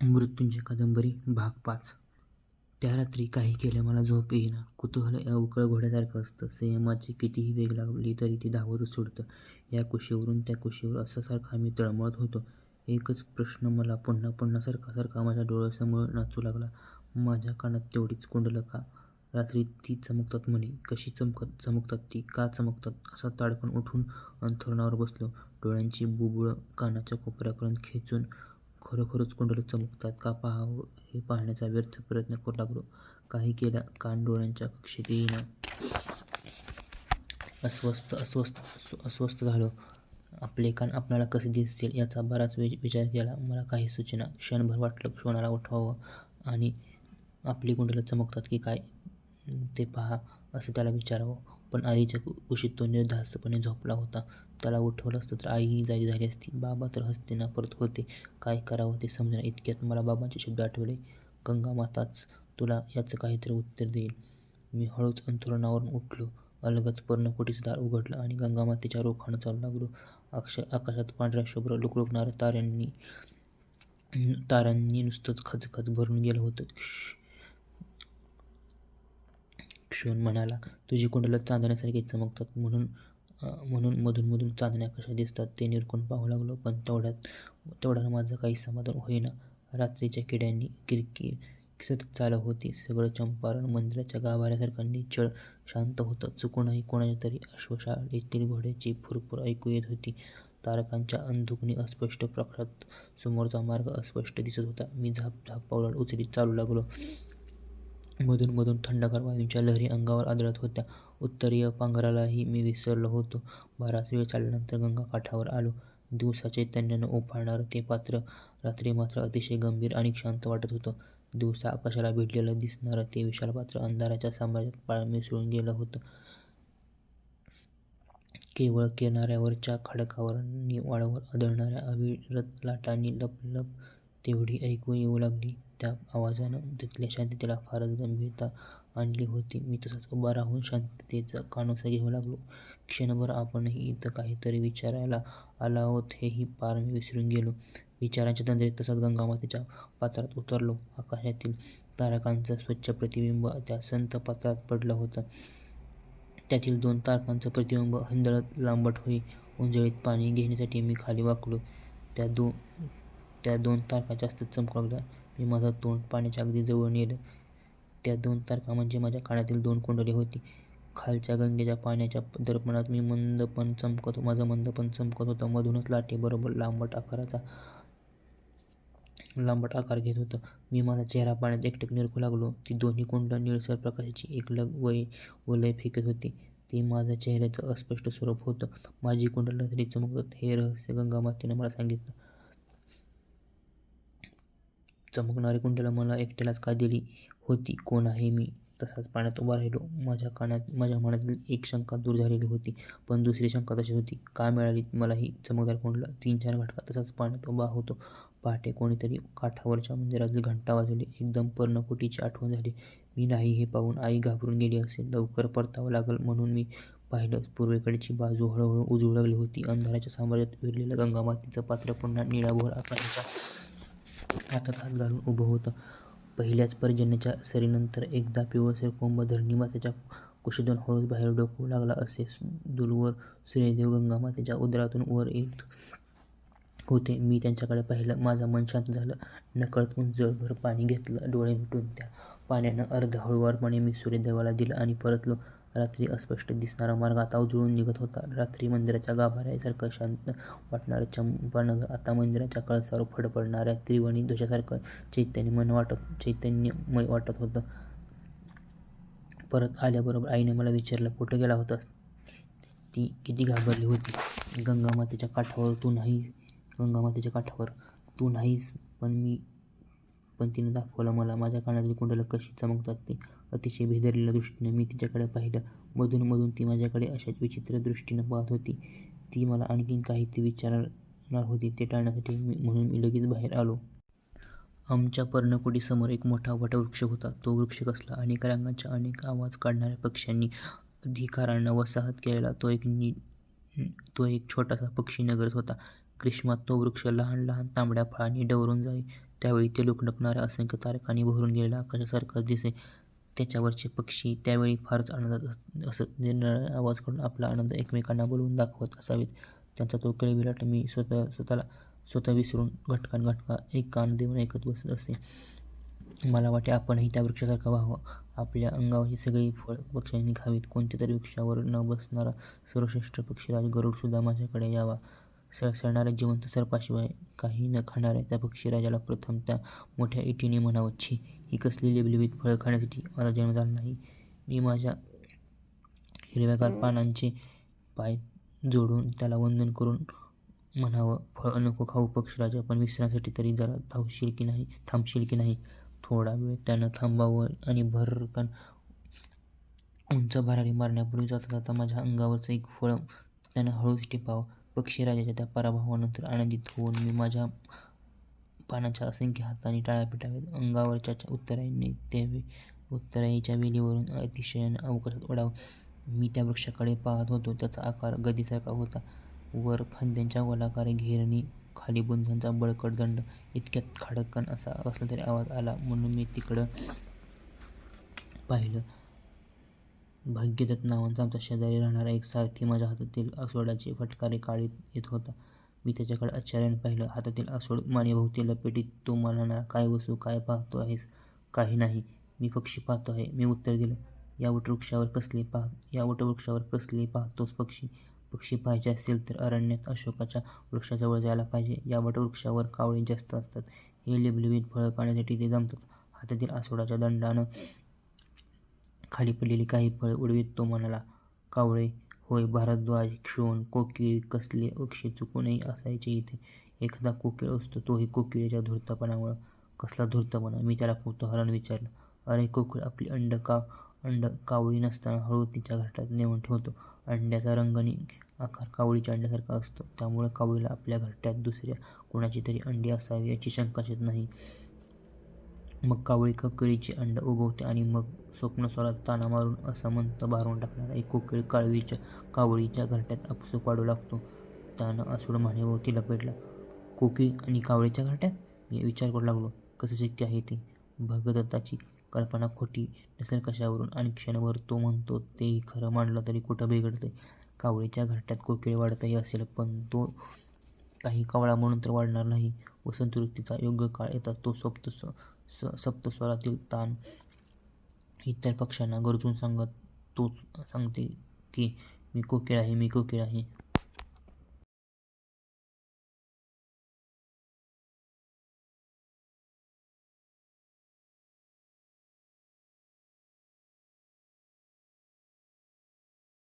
मृत्युंजय कादंबरी भाग 5. त्या रात्री काही केलं मला झोप येईना. कुतूहल अवकळ घोड्यासारखं असतं. संयमाची कितीही वेग लागली तरी ते धावतच सोडतं. या कुशीवरून त्या कुशीवर असा सारखा मी तळमळत होतो. एकच प्रश्न मला पुन्हा पुन्हा सारखा माझ्या डोळ्यासमोर नाचू लागला. माझ्या कानात तेवढीच कुंडलका. रात्री ती चमकतात म्हणे. कशी चमकतात ती? का चमकतात? असा ताडकन उठून अंथरुणावर बसलो. डोळ्यांची बुबुळं कानाच्या कोपऱ्यापर्यंत खेचून खरोखरच कुंडलं चमकतात का पाहावं हे पाहण्याचा व्यर्थ प्रयत्न करू लागलो. काही केल्या कान डोळ्यांच्या कक्षेत येईना. अस्वस्थ झालो. आपले कान आपल्याला कसे दिसतील याचा बराच विचार केला. मला काही सुचेना. क्षणभर वाटलं शोणाला उठवावं आणि आपली कुंडलं चमकतात की काय ते पहा असं त्याला विचारावं. पण आईच्या कुशीत तो निर्धास्तपणे झोपला होता. त्याला उठवलं असतं तर आईही जागी झाली असती. बाबा तर हस्तिनापुरात होते. काय करावं ते समजेना. इतक्यात मला बाबांचे शब्द आठवले. गंगामाताच तुला याचं काहीतरी उत्तर देईल. मी हळूच अंथरुणावरून उठलो. अलगद पर्णकुटीचं दार उघडलं आणि गंगामातेच्या रोखानं चालू लागलो. आकाशात पांढऱ्या शुभ्र लुकलुकणाऱ्या ताऱ्यांनी नुसतंच खचखच भरून गेलं होतं. क्षण म्हणाला, तुझी कुंडलं चांदण्यासारखी चमकतात म्हणून मधून चांदण्या कशा दिसतात ते निरखून पाहू लागलो. पण तेवढ्यानं माझं काही समाधान होईना. रात्रीच्या किड्यांनी किरकिर सतत चालू होती. सगळं चंपारण मंदिराच्या गाभाऱ्यासारखं निश्चळ शांत होतं. चुकूनही कोणाच्या तरी अश्वशाळेतील घोड्याची फुरफुर ऐकू येत होती. तारकांच्या अंधुकनी अस्पष्ट प्रकाशात समोरचा मार्ग अस्पष्ट दिसत होता. मी झाप पावलं उचलीत चालू लागलो. मधून थंडगार वायूंच्या लहरी अंगावर आदळत होत्या. उत्तरीय पांघरालाही मी विसरलो होतो. बराच वेळ चालल्यानंतर गंगा काठावर आलो. दिवसा चैतन्यानं उफाळणारं ते पात्र रात्री मात्र अतिशय गंभीर आणि शांत वाटत होतं. दिवसा आकाशाला भिडलेलं दिसणारं ते विशाल पात्र अंधाराच्या साम्राज्यात पार मिसळून गेलं होतं. केवळ किनाऱ्यावरच्या खडकावर नि वाळूवर आदळणाऱ्या अविरत लाटांनी लप तेवढी ऐकू येऊ लागली. त्या आवाजानं तिथल्या शांततेला फारच गंभीरता आणली होती. मी तसाच उभा राहून शांततेचा कानोसा घेऊ लागलो. क्षणभर आपणही इथं काहीतरी विचारायला आलो आहोत हेही पार मी विसरून गेलो. विचारांच्या तंद्रीत तसाच गंगामातेच्या पात्रात उतरलो. आकाशातील तारकांचं स्वच्छ प्रतिबिंब त्या संत पात्रात पडलं होतं. त्यातील 2 तारकांचं प्रतिबिंब हंदळत लांबट होई. उंजळीत पाणी घेण्यासाठी मी खाली वाकलो. त्या 2 तारका जास्तच चमकू लागल्या. मी माझं तोंड पाण्याच्या अगदी जवळ नेलं. त्या 2 तारका म्हणजे माझ्या कानातील 2 कुंडले होती. खालच्या गंगेच्या पाण्याच्या दर्पणात माझं मंदपण चमकत होतं. मधूनच लाटेबरोबर लांबट आकार घेत होतं. मी माझा चेहरा पाण्यात एकटक निरखू लागलो. ती दोन्ही कुंडलं निळसर प्रकाशाची एक वलय फेकत होती. ते माझं चेहऱ्याचं अस्पष्ट स्वरूप होतं. माझी कुंडलं तरी चमकतात हे रहस्य गंगामातेनं मला सांगितलं. चमकणारी कुंडलं मला एकट्यालाच का दिली होती? कोण आहे मी? तसाच पाण्यात उभा राहिलो. माझ्या मनातील एक शंका दूर झालेली होती. पण दुसरी शंका तशीच होती. का मिळाली मला ही चमकदार कुंडलं? 3-4 घटका तसाच पाण्यात उभा होतो. पहाटे कोणीतरी काठावरच्या मंदिरातील घंटा वाजवली. एकदम पर्णकुटीची आठवण झाली. मी नाही हे पाहून आई घाबरून गेली असेल. लवकर परतावं लागलं म्हणून मी पाहिलं. पूर्वेकडची बाजू हळूहळू उजळू लागली होती. अंधाराच्या साम्राज्यात विरलेलं गंगामातेचं पात्र पुन्हा निळाभोर आकाशाच्या हातात हात घालून उभं होतं. पहिल्याच पर्जन्याच्या सरीनंतर एकदा पिवळसर कोंब धरणीमातेच्या कुशीतून हळूच बाहेर डोकावू लागला असे दूरवर सूर्यदेव गंगामातेच्या उदरातून वर येत होते. मी त्यांच्याकडे पाहिलं. माझं मन शांत झालं. नकळत उंचभर पाणी घेतलं. डोळे मिटून त्या पाण्यानं अर्ध हळुवारपणे मी सूर्यदेवाला दिलं आणि परतलो. रात्री अस्पष्ट दिसणारा मार्ग आता उजळून निघत होता. रात्री मंदिराच्या गाभाऱ्यासारखं शांत वाटणारं चंपानगर आता मंदिराच्या कळसावर फडफडणाऱ्या त्रिवर्णी ध्वजासारखं चैतन्यमय वाटत होतं. परत आल्याबरोबर आईने मला विचारलं, कुठं गेला होतास? ती किती घाबरली होती. गंगामातेच्या काठावर तू नाहीस पण तिनं दाखवलं मला माझ्या कानातील कुंडलं कशी चमकतात ते. अतिशय भेदरलेल्या दृष्टीनं मी तिच्याकडे पाहिलं. मधून ती माझ्याकडे अशाच विचित्र दृष्टीनं पाहत होती. ती मला आणखीन काहीतरी विचारणार होती. ते टाळण्यासाठी म्हणून मी लगेच बाहेर आलो. आमच्या पर्णकुटीसमोर एक मोठा वटवृक्ष होता. तो वृक्ष कसला? अनेक रंगांच्या अनेक आवाज काढणाऱ्या पक्ष्यांनी अधिकारानं वसाहत केलेला तो एक छोटासा पक्षीनगरच होता. ग्रीष्मात तो वृक्ष लहान लहान तांबड्या फळांनी डवरून जाई. त्यावेळी ते लुकलुकणाऱ्या असंख्य तारकांनी भरून गेलेल्या आकाशासारखाच दिसे. त्याच्यावरचे पक्षी त्यावेळी फारच आनंदात असत. निरनिराळ्या आवाज काढून आपला आनंद एकमेकांना बोलवून दाखवत असावेत. त्यांचा तो किलबिलाट मी स्वतः विसरून घटका एक कान देऊन ऐकत बसत असे. मला वाटे आपणही त्या वृक्षासारखं व्हावं. आपल्या अंगावरची सगळी फळं पक्ष्यांनी खावीत. कोणत्या तरी वृक्षावर न बसणारा सर्वश्रेष्ठ पक्षीराज गरुडसुद्धा माझ्याकडे यावा. सळसळणाऱ्या जिवंत सर्पाशिवाय काही न खाणाऱ्या त्या पक्षीराजाला प्रथम त्या मोठ्या इटीने म्हणावं, छी, ही कसली लिबलिबीत फळं खाण्यासाठी माझा जन्म झाला नाही. मी माझ्या हिरव्यागार पानांचे पाय जोडून त्याला वंदन करून म्हणावं, फळं नको खाऊ पक्षीराजा, पण विश्रांतीसाठी तरी जरा थांबशील की नाही. थोडा वेळ त्यानं थांबावं आणि भरकन उंच भरारी मारण्यापूर्वी जाता जाता माझ्या अंगावरचं एक फळ त्यानं हळूच टिपावं. पक्षीराजाच्या त्या पराभवानंतर आनंदित होऊन मी माझ्या पानाच्या असंख्य हातांनी टाळ्या पिटाव्यात. अंगावरच्या उत्तरायीच्या वेलीवरून अतिशयानं अवकाशात उडावं. मी त्या वृक्षाकडे पाहत होतो. त्याचा आकार गदीसारखा होता. वर फांद्यांच्या गोलाकार घेरणी, खाली बुंध्यांचा बळकट दंड. इतक्यात खाडकन असा कसला तरी आवाज आला म्हणून मी तिकडं पाहिलं. भाग्यदत्त नावाचा आमचा शेजारी राहणारा एक सारथी माझ्या हातातील आसोडाचे फटकारे काढीत येत होता. मी त्याच्याकडे आश्चर्यानं पाहिलं. हातातील आसोड मानेभोवती लपेटीत तो म्हणाला, काय वसू, काय पाहतो आहेस? काही नाही, मी पक्षी पाहतो आहे, मी उत्तर दिलं. या वटवृक्षावर कसले पाहतोस पक्षी? पक्षी पाहायचे असतील तर अरण्यात अशोकाच्या वृक्षाजवळ जायला पाहिजे. या वटवृक्षावर कावळे जास्त असतात. हे लिबलिबीत फळं खाण्यासाठी ते जमतात. हातातील आसोडाच्या दंडानं खाली पडलेली काही फळं उडवीत तो म्हणाला, कावळे? होय, भारद्वाज, क्षोण, कोकिळ, कसले पक्षी चुकूनही असायचे इथे. एखादा कोकिळ असतो, तोही कोकिळेच्या धूर्तपणामुळं. कसला धूर्तपणा? मी त्याला कुतूहलानं विचारलं. अरे, कोकिळ आपली अंड कावळी नसताना हळू तिच्या घरट्यात नेऊन ठेवतो. अंड्याचा रंग आणि आकार कावळीच्या अंड्यासारखा असतो. त्यामुळं कावळीला आपल्या घरट्यात दुसऱ्या कुणाची तरी अंडी असावी याची शंकाच येत नाही. मग कावळी कोकिळीची अंडं उबवते आणि मग स्वप्नस्वरात ताना मारून असमंत भारून टाकणारा एक कोकिळ कावळीच्या घरट्यात आपसूक वाढू लागतो. त्यानं आसूड मानेभोवती लपेटला. कोकिळ आणि कावळीच्या घरट्यात? मी विचार करू लागलो. कसं शक्य आहे ते? भगदत्ताची कल्पना खोटी नसेल कशावरून? आणि क्षणभर तो म्हणतो तेही खरं मानलं तरी कुठं बिघडतंय? कावळीच्या घरट्यात कोकिळ वाढतही असेल, पण तो काही कावळा म्हणून तर वाढणार नाही. वसंत ऋतूचा योग्य काळ येताच तो सप्तस्वरातील तान इतर पक्ष्यांना गरजून सांगते की, मी कोकिळ आहे, मी कोकिळ आहे.